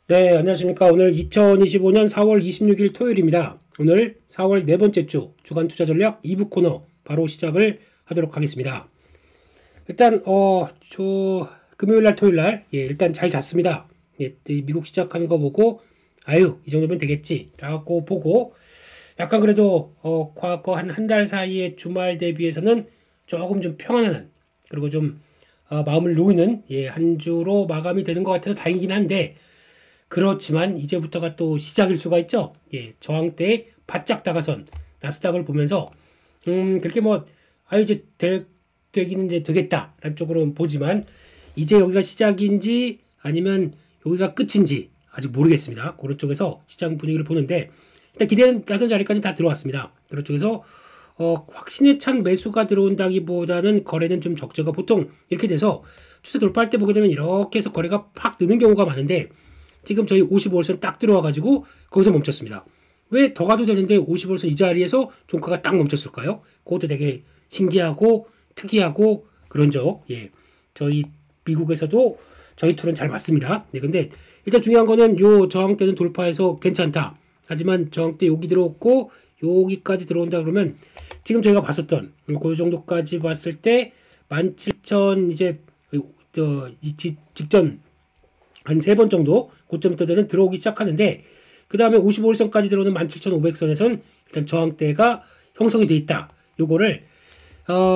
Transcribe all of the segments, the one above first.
네, 안녕하십니까. 오늘 2025년 4월 26일 토요일입니다. 오늘 4월 네 번째 주 주간 투자 전략 2부 코너 바로 시작을 하도록 하겠습니다. 일단 금요일 날 토요일 날 일단 잘 잤습니다. 미국 시작하는 거 보고 아유, 이 정도면 되겠지라고 보고 약간 그래도 과거 한 달 사이의 주말 대비해서는 조금 좀 평안한 그리고 좀 마음을 놓이는 한 주로 마감이 되는 것 같아서 다행이긴 한데 그렇지만 이제부터가 또 시작일 수가 있죠. 저항대에 바짝 다가선 나스닥을 보면서 그렇게 이제 되기는 이제 되겠다라는 쪽으로 보지만 이제 여기가 시작인지 아니면 여기가 끝인지 아직 모르겠습니다. 그런 쪽에서 시장 분위기를 보는데 일단 기대하던 자리까지 다 들어왔습니다. 그런 쪽에서 확신에 찬 매수가 들어온다기보다는 거래는 좀 적자가 보통 이렇게 돼서 추세 돌파할 때 보게 되면 이렇게 해서 거래가 팍 느는 경우가 많은데 지금 저희 55일선 딱 들어와가지고 거기서 멈췄습니다. 왜 더 가도 되는데 55일선 이 자리에서 종가가 딱 멈췄을까요? 그것도 되게 신기하고 특이하고 그런 적. 저희 미국에서도 저희 툴은 잘 맞습니다. 근데 일단 중요한 거는 요 저항대는 돌파해서 괜찮다. 하지만 저항대 여기 들어왔고 여기까지 들어온다 그러면 지금 저희가 봤었던 그 정도까지 봤을 때 17,000 이제 직전 한 3번 정도 고점대는 들어오기 시작하는데 그 다음에 55일선까지 들어오는 17,500선에선 일단 저항대가 형성이 돼 있다. 요거를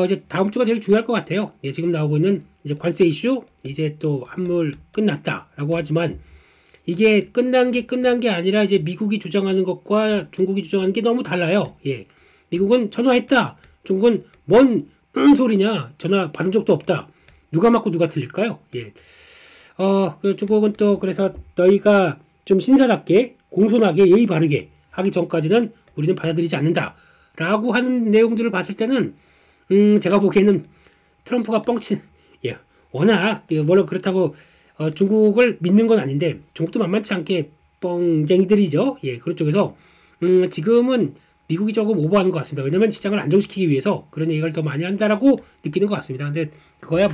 이제 다음 주가 제일 중요할 것 같아요. 지금 나오고 있는 이제 관세 이슈 이제 또 환물 끝났다라고 하지만 이게 끝난 게 아니라 이제 미국이 주장하는 것과 중국이 주장하는 게 너무 달라요. 미국은 전화했다. 중국은 뭔 소리냐. 전화 받은 적도 없다. 누가 맞고 누가 틀릴까요? 중국은 또 그래서 너희가 좀 신사답게 공손하게 예의 바르게 하기 전까지는 우리는 받아들이지 않는다 라고 하는 내용들을 봤을 때는 제가 보기에는 트럼프가 뻥친 워낙 뭐라 그렇다고 중국을 믿는 건 아닌데 중국도 만만치 않게 뻥쟁이들이죠. 그런 쪽에서 지금은 미국이 조금 오버하는 것 같습니다. 왜냐면 시장을 안정시키기 위해서 그런 얘기를 더 많이 한다라고 느끼는 것 같습니다. 근데 그거야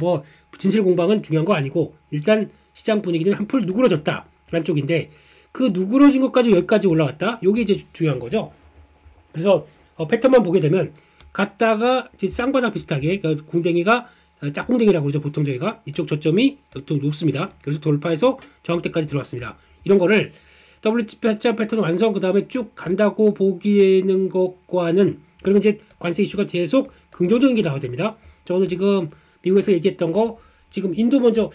진실 공방은 중요한 거 아니고 일단 시장 분위기는 한풀 누그러졌다라는 쪽인데 그 누그러진 것까지 여기까지 올라갔다. 요게 이제 중요한 거죠. 그래서 패턴만 보게 되면 갔다가 쌍바닥 비슷하게 그러니까 궁뎅이가 짝궁뎅이라고 그러죠. 보통 저희가 이쪽 저점이 좀 높습니다. 그래서 돌파해서 저항대까지 들어왔습니다. 이런 거를 WP자 패턴 완성 그 다음에 쭉 간다고 보기에는 것과는 그러면 이제 관세 이슈가 계속 긍정적인 게 나와야 됩니다. 저도 지금 미국에서 얘기했던 거 지금 인도 먼저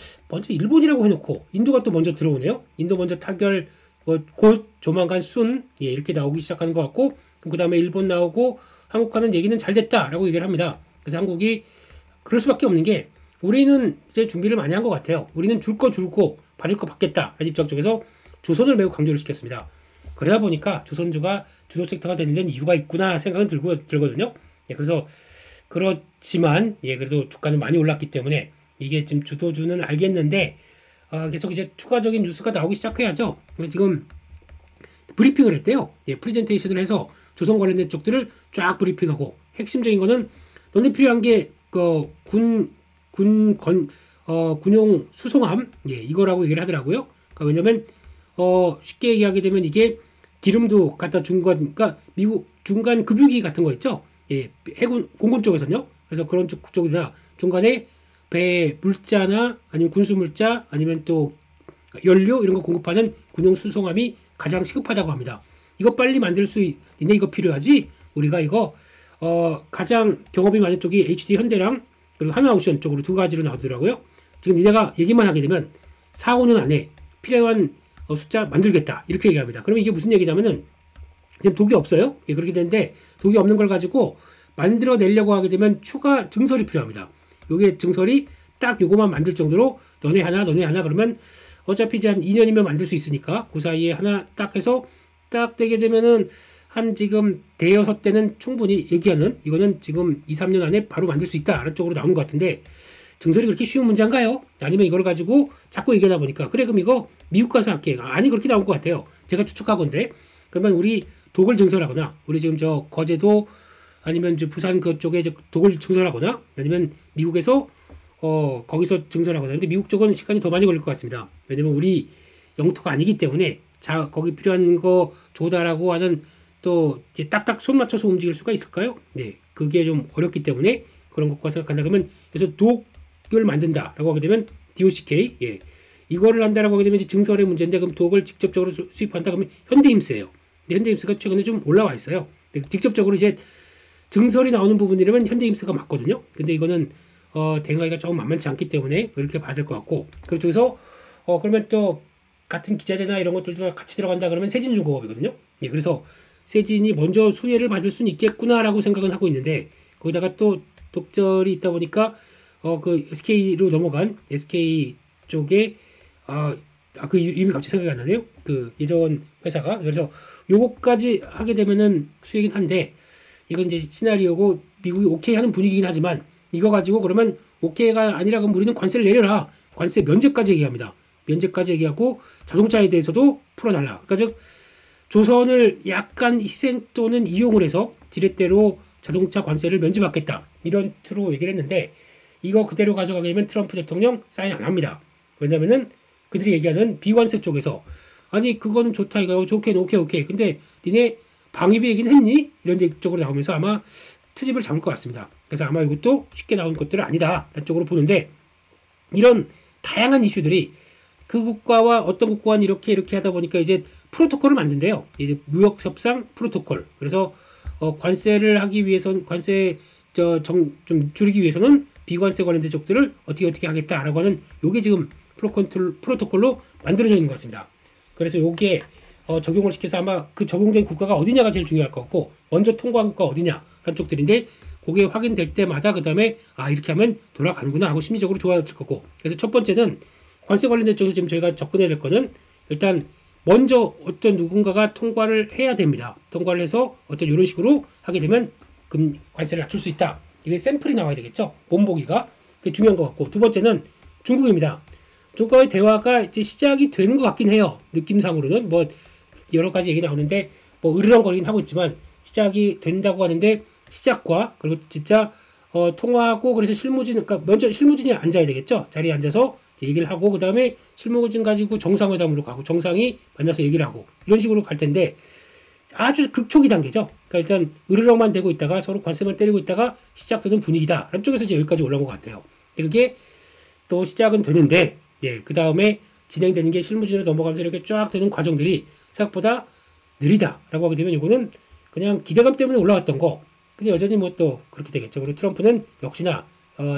일본이라고 해놓고 인도가 또 먼저 들어오네요. 인도 먼저 타결 곧 조만간 이렇게 나오기 시작하는 것 같고 그 다음에 일본 나오고 한국과는 얘기는 잘 됐다라고 얘기를 합니다. 그래서 한국이 그럴 수밖에 없는 게 우리는 이제 준비를 많이 한 것 같아요. 우리는 줄 거 주고 받을 거 받겠다. 입장 쪽에서 조선을 매우 강조를 시켰습니다. 그러다 보니까 조선주가 주도 섹터가 되는 데는 이유가 있구나 생각은 들거든요. 그래서 그렇지만 그래도 주가는 많이 올랐기 때문에 이게 지금 주도주는 알겠는데 계속 이제 추가적인 뉴스가 나오기 시작해야죠. 지금 브리핑을 했대요. 프레젠테이션을 해서 조선 관련된 쪽들을 쫙 브리핑하고 핵심적인 거는 너네 필요한 게 군용 수송함 이거라고 얘기를 하더라고요. 그러니까 왜냐면 쉽게 얘기하게 되면 이게 기름도 갖다 그러니까 미국 중간 급유기 같은 거 있죠. 해군 공군 쪽에서는요. 그래서 그런 쪽이나 중간에 배 물자나 아니면 군수 물자 아니면 또 연료 이런 거 공급하는 군용 수송함이 가장 시급하다고 합니다. 이거 빨리 만들 수 있네. 이거 필요하지. 우리가 이거 가장 경험이 많은 쪽이 HD 현대랑 그리고 하나오션 쪽으로 두 가지로 나오더라고요. 지금 니네가 얘기만 하게 되면 4, 5년 안에 필요한 숫자 만들겠다 이렇게 얘기합니다. 그러면 이게 무슨 얘기냐면은 지금 독이 없어요. 그렇게 되는데 독이 없는 걸 가지고 만들어내려고 하게 되면 추가 증설이 필요합니다. 요게 증설이 딱 요거만 만들 정도로 너네 하나 그러면 어차피 이제 한 2년이면 만들 수 있으니까 그 사이에 하나 딱 해서 딱 되게 되면은 한 지금 대여섯 대는 충분히 얘기하는 이거는 지금 2, 3년 안에 바로 만들 수 있다 라는 쪽으로 나오는 것 같은데 증설이 그렇게 쉬운 문제인가요? 아니면 이걸 가지고 자꾸 얘기하다 보니까 그래 그럼 이거 미국 가서 할게. 아니 그렇게 나올 것 같아요. 제가 추측하건데 그러면 우리 독을 증설하거나 우리 지금 저 거제도 아니면 이제 부산 그쪽에 이제 독을 증설하거나 아니면 미국에서 거기서 증설하거나. 근데 미국 쪽은 시간이 더 많이 걸릴 것 같습니다. 왜냐면 우리 영토가 아니기 때문에 거기 필요한 거 조달하고 하는 또 이제 딱딱 손 맞춰서 움직일 수가 있을까요? 네, 그게 좀 어렵기 때문에 그런 것과 생각한다 그러면 그래서 독을 만든다라고 하게 되면 DOCK, 예, 이거를 한다라고 하게 되면 이제 증설의 문제인데 그럼 독을 직접적으로 수입한다 그러면 현대임스예요. 근데 현대임스가 최근에 좀 올라와 있어요. 직접적으로 이제 증설이 나오는 부분이라면 현대임스가 맞거든요. 근데 이거는 대응하기가 조금 만만치 않기 때문에 그렇게 봐야 될 것 같고, 그쪽에서 그러면 또 같은 기자재나 이런 것들도 같이 들어간다 그러면 세진중공업이거든요. 예, 그래서 세진이 먼저 수혜를 받을 수는 있겠구나라고 생각은 하고 있는데 거기다가 또 독절이 있다 보니까 그 SK로 넘어간 SK 쪽에 그 이름이 갑자기 생각이 안 나네요. 그 예전 회사가. 그래서 요거까지 하게 되면은 수혜긴 한데 이건 이제 시나리오고 미국이 오케이 하는 분위기긴 하지만 이거 가지고 그러면 오케이가 아니라 그럼 우리는 관세를 내려라. 관세 면제까지 얘기합니다. 면제까지 얘기하고 자동차에 대해서도 풀어달라. 그러니까 즉 조선을 약간 희생 또는 이용을 해서 지렛대로 자동차 관세를 면제받겠다. 이런 투로 얘기를 했는데 이거 그대로 가져가게 되면 트럼프 대통령 사인 안 합니다. 왜냐면은 그들이 얘기하는 비관세 쪽에서 아니 그거는 좋다 이거 좋게 오케이 근데 니네 방위비 얘기는 했니? 이런 쪽으로 나오면서 아마 트집을 잡을 것 같습니다. 그래서 아마 이것도 쉽게 나온 것들은 아니다 라는 쪽으로 보는데 이런 다양한 이슈들이 그 국가와 어떤 국가와 이렇게 하다 보니까 이제 프로토콜을 만든대요. 이제 무역협상 프로토콜. 그래서 관세를 하기 위해선 관세 좀 줄이기 위해서는 비관세 관련된 쪽들을 어떻게 하겠다라고 하는 요게 지금 프로토콜로 만들어져 있는 것 같습니다. 그래서 요게 적용을 시켜서 아마 그 적용된 국가가 어디냐가 제일 중요할 것 같고 먼저 통과한 국가 어디냐 하는 쪽들인데 그게 확인될 때마다 그 다음에 이렇게 하면 돌아가는구나 하고 심리적으로 좋아질 거고. 그래서 첫 번째는 관세 관련된 쪽에서 지금 저희가 접근해야 될 거는 일단 먼저 어떤 누군가가 통과를 해야 됩니다. 통과를 해서 어떤 이런 식으로 하게 되면 관세를 낮출 수 있다. 이게 샘플이 나와야 되겠죠. 본보기가 그게 중요한 것 같고 두 번째는 중국입니다. 중국과의 대화가 이제 시작이 되는 것 같긴 해요. 느낌상으로는 뭐 여러 가지 얘기 나오는데 뭐 으르렁거리긴 하고 있지만 시작이 된다고 하는데 시작과 그리고 진짜 통화하고 그래서 그러니까 먼저 실무진이 앉아야 되겠죠. 자리에 앉아서 얘기를 하고 그 다음에 실무진 가지고 정상회담으로 가고 정상이 만나서 얘기를 하고 이런 식으로 갈 텐데 아주 극초기 단계죠. 그러니까 일단 으르렁만 대고 있다가 서로 관세만 때리고 있다가 시작되는 분위기다. 한쪽에서 이제 여기까지 올라온 것 같아요. 그게 또 시작은 되는데 예, 그 다음에 진행되는 게 실무진으로 넘어가면서 이렇게 쫙 되는 과정들이 생각보다 느리다라고 하게 되면 이거는 그냥 기대감 때문에 올라왔던 거. 근데 여전히 뭐 또 그렇게 되겠죠. 그리고 트럼프는 역시나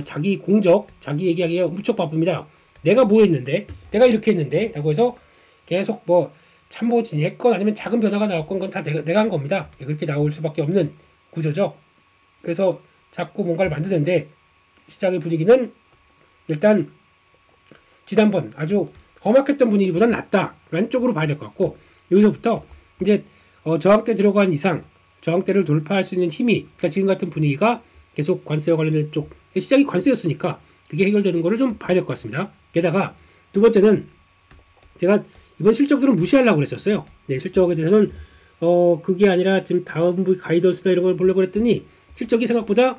자기 공적, 자기 얘기하기가 무척 바쁩니다. 내가 뭐 했는데, 내가 이렇게 했는데, 라고 해서 계속 뭐 참모진이 했건 아니면 작은 변화가 나왔건 그건 다 내가 한 겁니다. 그렇게 나올 수밖에 없는 구조죠. 그래서 자꾸 뭔가를 만드는데 시작의 분위기는 일단 지난번 아주 험악했던 분위기보다는 낫다라는 쪽으로 봐야 될 것 같고 여기서부터 이제 저항대 들어간 이상 저항대를 돌파할 수 있는 힘이 그러니까 지금 같은 분위기가 계속 관세와 관련된 쪽 시작이 관세였으니까 그게 해결되는 거를 좀 봐야 될 것 같습니다. 게다가 두 번째는 제가 이번 실적들은 무시하려고 그랬었어요. 네, 실적에 대해서는 그게 아니라 지금 다음 부 가이던스나 이런 걸 보려고 그랬더니 실적이 생각보다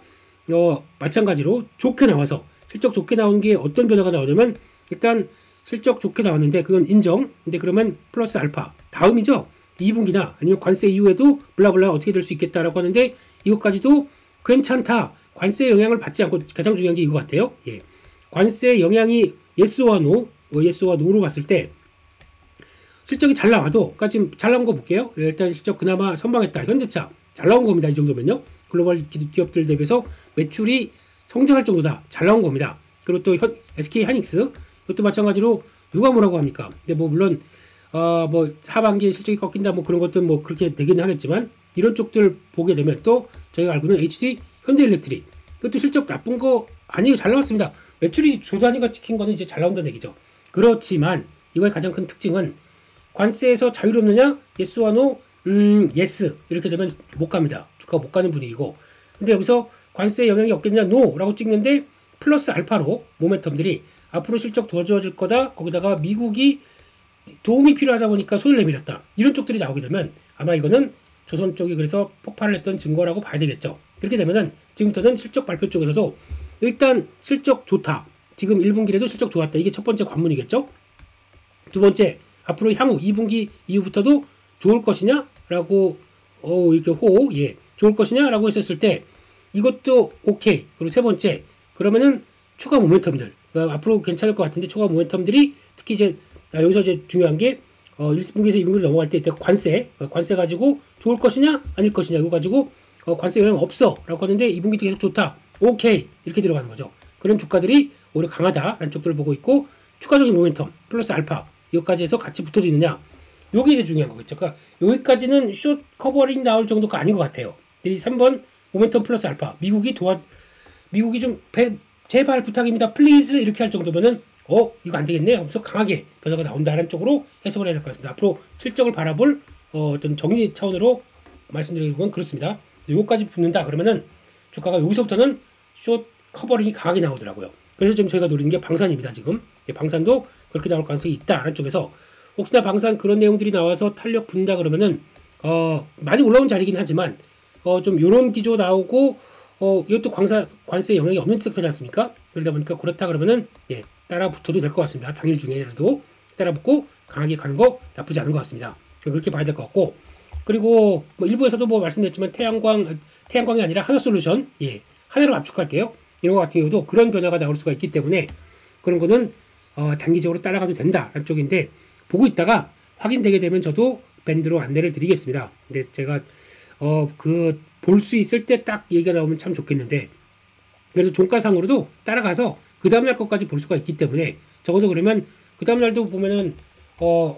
마찬가지로 좋게 나와서 실적 좋게 나온 게 어떤 변화가 나오냐면 일단 실적 좋게 나왔는데 그건 인정. 근데 그러면 플러스 알파 다음이죠. 2분기나 아니면 관세 이후에도 블라블라 어떻게 될 수 있겠다라고 하는데 이것까지도 괜찮다. 관세 영향을 받지 않고 가장 중요한 게 이거 같아요. 예. 관세 영향이 예스와 노로 봤을 때 실적이 잘 나와도 그러니까 지금 잘 나온 거 볼게요. 일단 실적 그나마 선방했다. 현대차 잘 나온 겁니다. 이 정도면요. 글로벌 기업들 대비해서 매출이 성장할 정도다. 잘 나온 겁니다. 그리고 또 SK 하이닉스 이것도 마찬가지로 누가 뭐라고 합니까? 근데 뭐 물론 뭐 하반기에 실적이 꺾인다 뭐 그런 것도 뭐 그렇게 되긴 하겠지만 이런 쪽들 보게 되면 또 저희가 알고 있는 HD 현대일렉트릭 그것도 실적 나쁜 거 아니에요. 잘 나왔습니다. 매출이 조 단위가 찍힌 거는 이제 잘 나온다는 얘기죠. 그렇지만 이거의 가장 큰 특징은 관세에서 자유롭느냐? 예스와 노? 예스 이렇게 되면 못 갑니다. 주가가 못 가는 분위기고 근데 여기서 관세 영향이 없겠냐? 노라고 찍는데 플러스 알파로 모멘텀들이 앞으로 실적 도와줄 거다. 거기다가 미국이 도움이 필요하다 보니까 손을 내밀었다. 이런 쪽들이 나오게 되면 아마 이거는 조선 쪽이 그래서 폭발을 했던 증거라고 봐야 되겠죠. 그렇게 되면은 지금부터는 실적 발표 쪽에서도 일단 실적 좋다. 지금 1분기에도 실적 좋았다. 이게 첫 번째 관문이겠죠. 두 번째, 앞으로 향후 2분기 이후부터도 좋을 것이냐? 라고 이렇게 좋을 것이냐? 라고 했었을 때 이것도 오케이. 그리고 세 번째, 그러면은 추가 모멘텀들. 그러니까 앞으로 괜찮을 것 같은데 추가 모멘텀들이 특히 이제 여기서 이제 중요한 게 1분기에서 2분기로 넘어갈 때 관세 가지고 좋을 것이냐? 아닐 것이냐? 이거 가지고 관세 영향 없어. 라고 하는데 2분기도 계속 좋다. 오케이. 이렇게 들어가는 거죠. 그런 주가들이 오히려 강하다라는 쪽들을 보고 있고 추가적인 모멘텀 플러스 알파 이것까지 해서 같이 붙어져 있느냐. 요게 이제 중요한 거겠죠. 그러니까 여기까지는 숏 커버링 나올 정도가 아닌 것 같아요. 이 3번 모멘텀 플러스 알파 미국이 좀 제발 부탁입니다. 플리즈 이렇게 할 정도면은 이거 안 되겠네. 하면서 강하게 변화가 나온다는 쪽으로 해석을 해야 될 것 같습니다. 앞으로 실적을 바라볼 어떤 정리 차원으로 말씀드리는 건 그렇습니다. 요거까지 붙는다 그러면은 주가가 여기서부터는 숏 커버링이 강하게 나오더라고요. 그래서 지금 저희가 노리는 게 방산입니다. 지금 방산도 그렇게 나올 가능성이 있다라는 쪽에서 혹시나 방산 그런 내용들이 나와서 탄력 붙는다 그러면은 많이 올라온 자리긴 하지만 좀 요런 기조 나오고 이것도 관세 영향이 없는 섹터지 않습니까? 그러다 보니까 그렇다 그러면은 따라 붙어도 될 것 같습니다. 당일 중에라도 따라 붙고 강하게 가는 거 나쁘지 않은 것 같습니다. 그렇게 봐야 될 것 같고 그리고 일부에서도 말씀드렸지만 태양광이 아니라 하나솔루션 하나로 압축할게요. 이런 것 같은 경우도 그런 변화가 나올 수가 있기 때문에 그런 거는 단기적으로 따라가도 된다라는 쪽인데 보고 있다가 확인되게 되면 저도 밴드로 안내를 드리겠습니다. 근데 제가 볼 수 있을 때 딱 얘기가 나오면 참 좋겠는데 그래서 종가상으로도 따라가서 그 다음날 것까지 볼 수가 있기 때문에 적어도 그러면 그 다음날도 보면은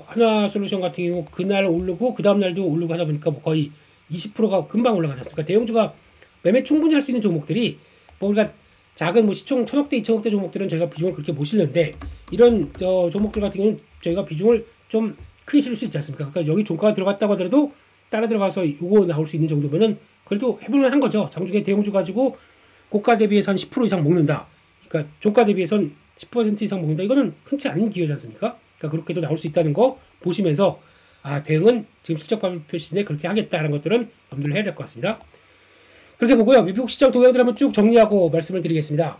하나솔루션 같은 경우 그날 오르고 그 다음날도 오르고 하다 보니까 거의 20%가 금방 올라가지 않습니까? 대형주가 매매 충분히 할 수 있는 종목들이 우리가 작은 시총 1000억대 2000억대 종목들은 저희가 비중을 그렇게 못 실는데 이런 종목들 같은 경우는 저희가 비중을 좀 크게 실을 수 있지 않습니까? 그러니까 여기 종가가 들어갔다고 하더라도 따라 들어가서 요거 나올 수 있는 정도면은 그래도 해볼만 한 거죠. 장중에 대형주 가지고 고가 대비해서 한 10% 이상 먹는다. 그러니까 종가 대비해선 10% 이상 먹는다. 이거는 흔치 않은 기회지 않습니까? 그러니까 그렇게도 나올 수 있다는 거 보시면서 대응은 지금 실적 발표 시즌에 그렇게 하겠다는 것들은 염두를 해야 될 것 같습니다. 그렇게 보고요. 미국 시장 동향들 한번 쭉 정리하고 말씀을 드리겠습니다.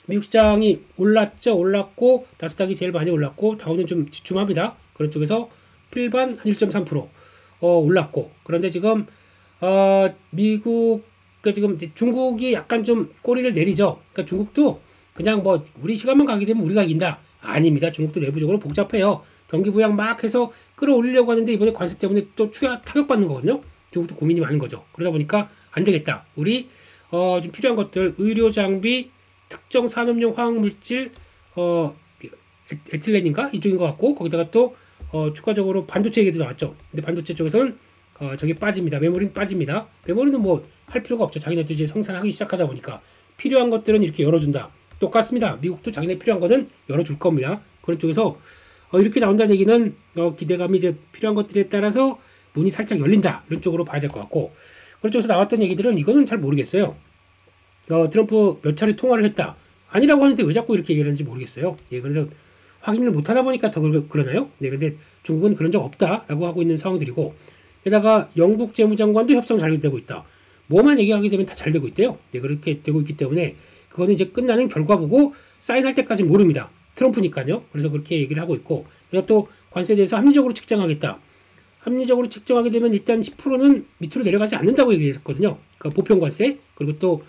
미국 시장이 올랐고 나스닥이 제일 많이 올랐고 다우는 좀 주춤합니다. 그런 쪽에서 필반 한 1.3% 올랐고 그런데 지금 미국 지금 중국이 약간 좀 꼬리를 내리죠. 그러니까 중국도 그냥 우리 시간만 가게 되면 우리가 이긴다. 아닙니다. 중국도 내부적으로 복잡해요. 경기 부양 막 해서 끌어올리려고 하는데 이번에 관세 때문에 또 타격받는 거거든요. 중국도 고민이 많은 거죠. 그러다 보니까 안 되겠다. 우리 좀 필요한 것들 의료 장비, 특정 산업용 화학물질, 에틸렌인가 이쪽인 것 같고 거기다가 또 추가적으로 반도체 얘기도 나왔죠. 근데 반도체 쪽에서는 저게 빠집니다. 메모리는 빠집니다. 메모리는 할 필요가 없죠. 자기네도 이제 생산하기 시작하다 보니까 필요한 것들은 이렇게 열어준다. 똑같습니다. 미국도 자기네 필요한 거는 열어줄 겁니다. 그런 쪽에서 이렇게 나온다는 얘기는 기대감이 이제 필요한 것들에 따라서 문이 살짝 열린다. 이런 쪽으로 봐야 될 것 같고 그런 쪽에서 나왔던 얘기들은 이거는 잘 모르겠어요. 트럼프 몇 차례 통화를 했다. 아니라고 하는데 왜 자꾸 이렇게 얘기하는지 모르겠어요. 그래서 확인을 못하다 보니까 더 그러나요? 근데 중국은 그런 적 없다라고 하고 있는 상황들이고 게다가 영국 재무장관도 협상 잘 되고 있다. 뭐만 얘기하게 되면 다 잘 되고 있대요. 그렇게 되고 있기 때문에 그거는 이제 끝나는 결과 보고 사인할 때까지 모릅니다. 트럼프니까요. 그래서 그렇게 얘기를 하고 있고 그래서 또 관세에 대해서 합리적으로 책정하겠다. 합리적으로 책정하게 되면 일단 10%는 밑으로 내려가지 않는다고 얘기했거든요. 그러니까 보편관세 그리고 또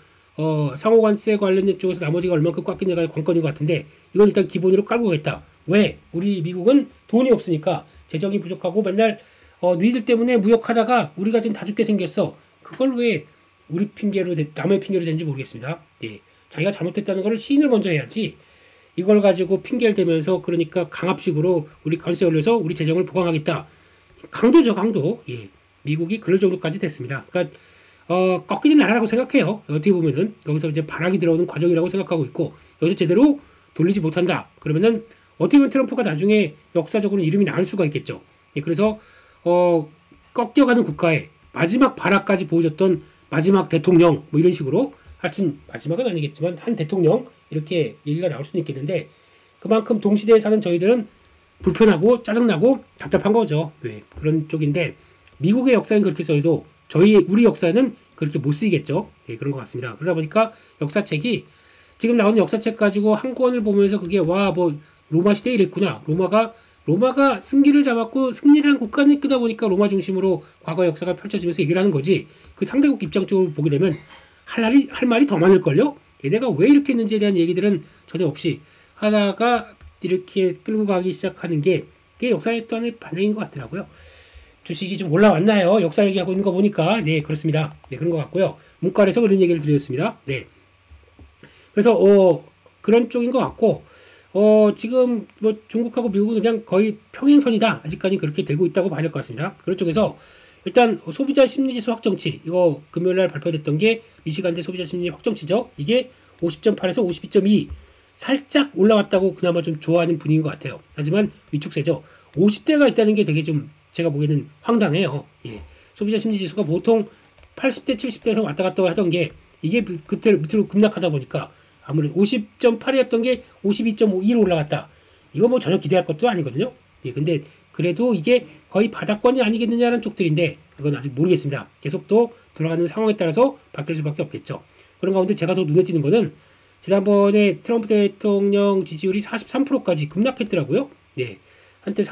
상호관세 관련된 쪽에서 나머지가 얼마큼 깎이느냐가 관건인 것 같은데 이건 일단 기본으로 깔고 가겠다. 왜? 우리 미국은 돈이 없으니까 재정이 부족하고 맨날 너희들 때문에 무역하다가 우리가 지금 다 죽게 생겼어. 그걸 왜 우리 핑계로 남의 핑계로 되는지 모르겠습니다. 자기가 잘못했다는 걸 시인을 먼저 해야지 이걸 가지고 핑계를 대면서 그러니까 강압식으로 우리 관세 올려서 우리 재정을 보강하겠다. 강도죠, 강도. 미국이 그럴 정도까지 됐습니다. 그러니까 꺾이는 나라라고 생각해요. 어떻게 보면은 여기서 이제 발악이 들어오는 과정이라고 생각하고 있고 여기서 제대로 돌리지 못한다. 그러면은 어떻게 보면 트럼프가 나중에 역사적으로 이름이 나올 수가 있겠죠. 그래서 꺾여가는 국가에 마지막 발악까지 보여줬던 마지막 대통령 이런 식으로 하여튼 마지막은 아니겠지만 한 대통령 이렇게 얘기가 나올 수는 있겠는데 그만큼 동시대에 사는 저희들은 불편하고 짜증나고 답답한 거죠. 그런 쪽인데 미국의 역사는 그렇게 써도 우리 역사는 그렇게 못 쓰이겠죠. 예, 그런 것 같습니다. 그러다 보니까 역사책이 지금 나오는 역사책 가지고 한 권을 보면서 그게 와 뭐 로마 시대에 이랬구나. 로마가 승기를 잡았고 승리를 한 국가는 이끄다 보니까 로마 중심으로 과거 역사가 펼쳐지면서 얘기를 하는 거지. 그 상대국 입장 쪽으로 보게 되면 할 말이 더 많을걸요? 얘네가 왜 이렇게 했는지에 대한 얘기들은 전혀 없이 하다가 이렇게 끌고 가기 시작하는 게 그게 역사의 또 하나의 반영인 것 같더라고요. 주식이 좀 올라왔나요? 역사 얘기하고 있는 거 보니까. 네, 그렇습니다. 네, 그런 것 같고요. 문과에서 그런 얘기를 드렸습니다. 네. 그래서, 그런 쪽인 것 같고, 지금 뭐 중국하고 미국은 그냥 거의 평행선이다. 아직까지 그렇게 되고 있다고 봐야 될 것 같습니다. 그런 쪽에서 일단 소비자 심리지수 확정치, 이거 금요일날 발표됐던 게 미시간대 소비자 심리 확정치죠. 이게 50.8에서 52.2 살짝 올라왔다고 그나마 좀 좋아하는 분위기인 것 같아요. 하지만 위축세죠. 50대가 있다는 게 되게 좀 제가 보기에는 황당해요. 예. 소비자 심리지수가 보통 80대, 70대에서 왔다 갔다 하던 게 이게 그때 밑으로 급락하다 보니까 아무래도 50.8이었던 게 52.2로 올라갔다. 이거 뭐 전혀 기대할 것도 아니거든요. 예, 근데 그래도 이게 거의 바닥권이 아니겠느냐는 쪽들인데 그건 아직 모르겠습니다. 계속 또 돌아가는 상황에 따라서 바뀔 수밖에 없겠죠. 그런 가운데 제가 더 눈에 띄는 거는 지난번에 트럼프 대통령 지지율이 43%까지 급락했더라고요. 네. 한때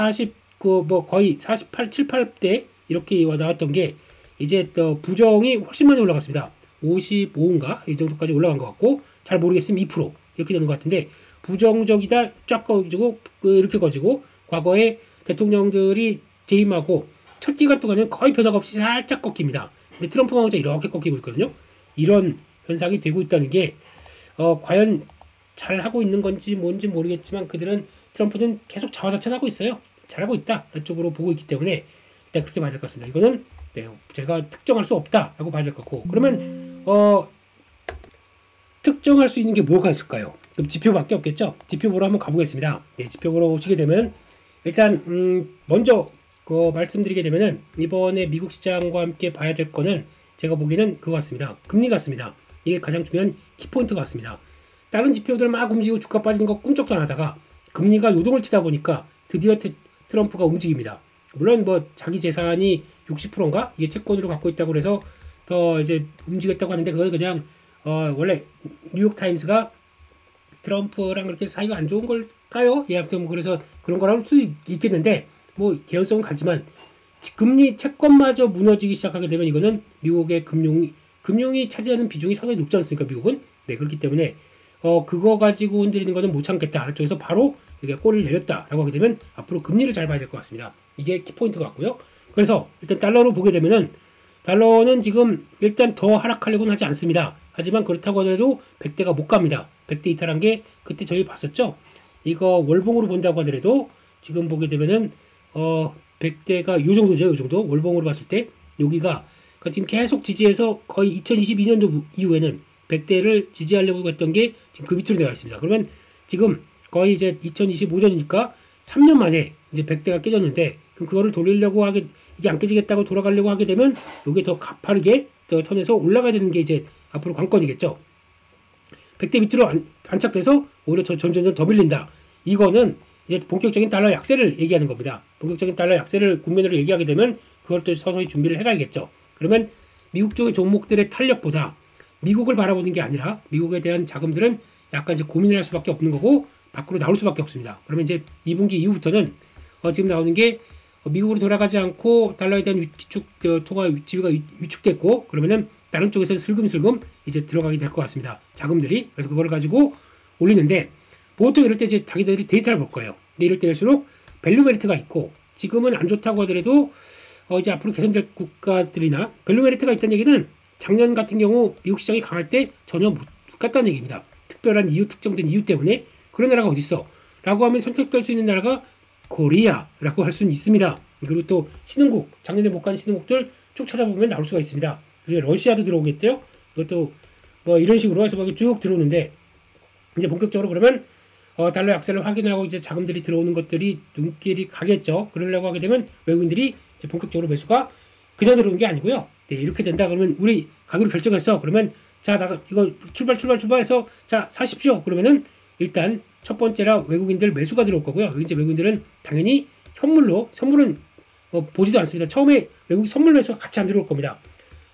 거의 48, 7, 8대 이렇게 나왔던 게 이제 또 부정이 훨씬 많이 올라갔습니다. 55인가? 이 정도까지 올라간 것 같고 잘 모르겠으면 2% 이렇게 되는 것 같은데 부정적이다 쫙 꺼지고 이렇게 꺼지고 과거에 대통령들이 재임하고 첫 기간 동안은 거의 변화가 없이 살짝 꺾입니다. 근데 트럼프가 혼자 이렇게 꺾이고 있거든요. 이런 현상이 되고 있다는 게 과연 잘하고 있는 건지 뭔지 모르겠지만 그들은 트럼프는 계속 자화자찬하고 있어요. 잘하고 있다. 이쪽으로 보고 있기 때문에 일단 그렇게 봐야 될 것 같습니다. 이거는 네, 제가 특정할 수 없다라고 봐야 될 것 같고 그러면 특정할 수 있는 게 뭐가 있을까요? 그럼 지표밖에 없겠죠? 지표 보러 한번 가보겠습니다. 네, 지표 보러 오시게 되면 일단 먼저 말씀드리게 되면은 이번에 미국 시장과 함께 봐야 될 거는 제가 보기에는 그거 같습니다. 금리 같습니다. 이게 가장 중요한 키포인트 같습니다. 다른 지표들 막 움직이고 주가 빠지는 거 꿈쩍도 안 하다가 금리가 요동을 치다 보니까 드디어 트럼프가 움직입니다. 물론 뭐 자기 재산이 60%인가 이게 채권으로 갖고 있다고 그래서 더 이제 움직였다고 하는데 그건 그냥 원래 뉴욕 타임스가 트럼프랑 그렇게 사이가 안 좋은 걸까요? 예, 아무튼 뭐 그래서 그런 거라 할 수 있겠는데 뭐 개연성은 같지만 금리 채권마저 무너지기 시작하게 되면 이거는 미국의 금융이 차지하는 비중이 상당히 높지 않습니까? 미국은 네 그렇기 때문에 그거 가지고 흔들리는 거는 못 참겠다. 아래쪽에서 바로 이게 골을 내렸다라고 하게 되면 앞으로 금리를 잘 봐야 될 것 같습니다. 이게 키포인트 같고요. 그래서 일단 달러로 보게 되면은 달러는 지금 일단 더 하락하려고는 하지 않습니다. 하지만 그렇다고 하더라도 100대가 못 갑니다. 100대 이탈한 게 그때 저희 봤었죠. 이거 월봉으로 본다고 하더라도 지금 보게 되면은 100대가 요 정도죠. 요 정도 월봉으로 봤을 때 여기가 그러니까 지금 계속 지지해서 거의 2022년도 이후에는 100대를 지지하려고 했던 게 지금 그 밑으로 내가 있습니다. 그러면 지금 거의 이제 2025년이니까 3년 만에 이제 100대가 깨졌는데 그럼 그거를 돌리려고 이게 안 깨지겠다고 돌아가려고 하게 되면 이게 더 가파르게 더 턴에서 올라가야 되는 게 이제 앞으로 관건이겠죠. 100대 밑으로 안착돼서 오히려 점점 더 밀린다. 이거는 이제 본격적인 달러 약세를 얘기하는 겁니다. 본격적인 달러 약세를 국면으로 얘기하게 되면 그걸 또 서서히 준비를 해가야겠죠. 그러면 미국 쪽의 종목들의 탄력보다 미국을 바라보는 게 아니라 미국에 대한 자금들은 약간 이제 고민을 할 수밖에 없는 거고 밖으로 나올 수밖에 없습니다. 그러면 이제 2분기 이후부터는 지금 나오는 게 미국으로 돌아가지 않고 달러에 대한 통화 지위가 위축됐고 그러면은 다른 쪽에서 슬금슬금 이제 들어가게 될 것 같습니다. 자금들이. 그래서 그거를 가지고 올리는데 보통 이럴 때 이제 자기들이 데이터를 볼 거예요. 근데 이럴 때일수록 밸류 메리트가 있고 지금은 안 좋다고 하더라도 이제 앞으로 개선될 국가들이나 밸류 메리트가 있다는 얘기는 작년 같은 경우 미국 시장이 강할 때 전혀 못 갔다는 얘기입니다. 특별한 이유, 특정된 이유 때문에 그런 나라가 어디 있어? 라고 하면 선택될 수 있는 나라가 코리아라고 할 수는 있습니다. 그리고 또 신흥국, 작년에 못 간 신흥국들 쭉 찾아보면 나올 수가 있습니다. 그중에 러시아도 들어오겠죠? 이것도 뭐 이런 식으로 해서 쭉 들어오는데 이제 본격적으로 그러면 달러 약세를 확인하고 이제 자금들이 들어오는 것들이 눈길이 가겠죠. 그러려고 하게 되면 외국인들이 이제 본격적으로 매수가 그냥 들어오는 게 아니고요. 네, 이렇게 된다 그러면 우리 가격을 결정했어. 그러면 자, 이거 출발해서 자, 사십시오. 그러면은 일단 첫 번째라 외국인들 매수가 들어올 거고요. 이제 외국인들은 당연히 선물은 보지도 않습니다. 처음에 외국 선물 매수가 같이 안 들어올 겁니다.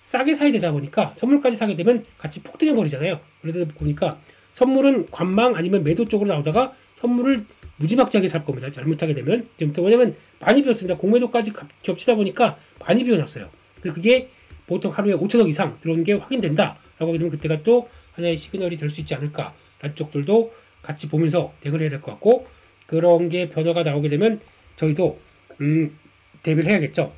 싸게 사야 되다 보니까 선물까지 사게 되면 같이 폭등해 버리잖아요. 그러다 보니까 선물은 관망 아니면 매도 쪽으로 나오다가 선물을 무지막지하게 살 겁니다. 잘못하게 되면 지금부터 왜냐면 많이 비었습니다. 공매도까지 겹치다 보니까 많이 비어났어요. 그래서 그게 보통 하루에 5천억 이상 들어오는 게 확인된다라고 하게 되면 그때가 또 하나의 시그널이 될 수 있지 않을까라는 쪽들도 같이 보면서 대응을 해야 될 것 같고 그런 게 변화가 나오게 되면 저희도 대비를 해야겠죠.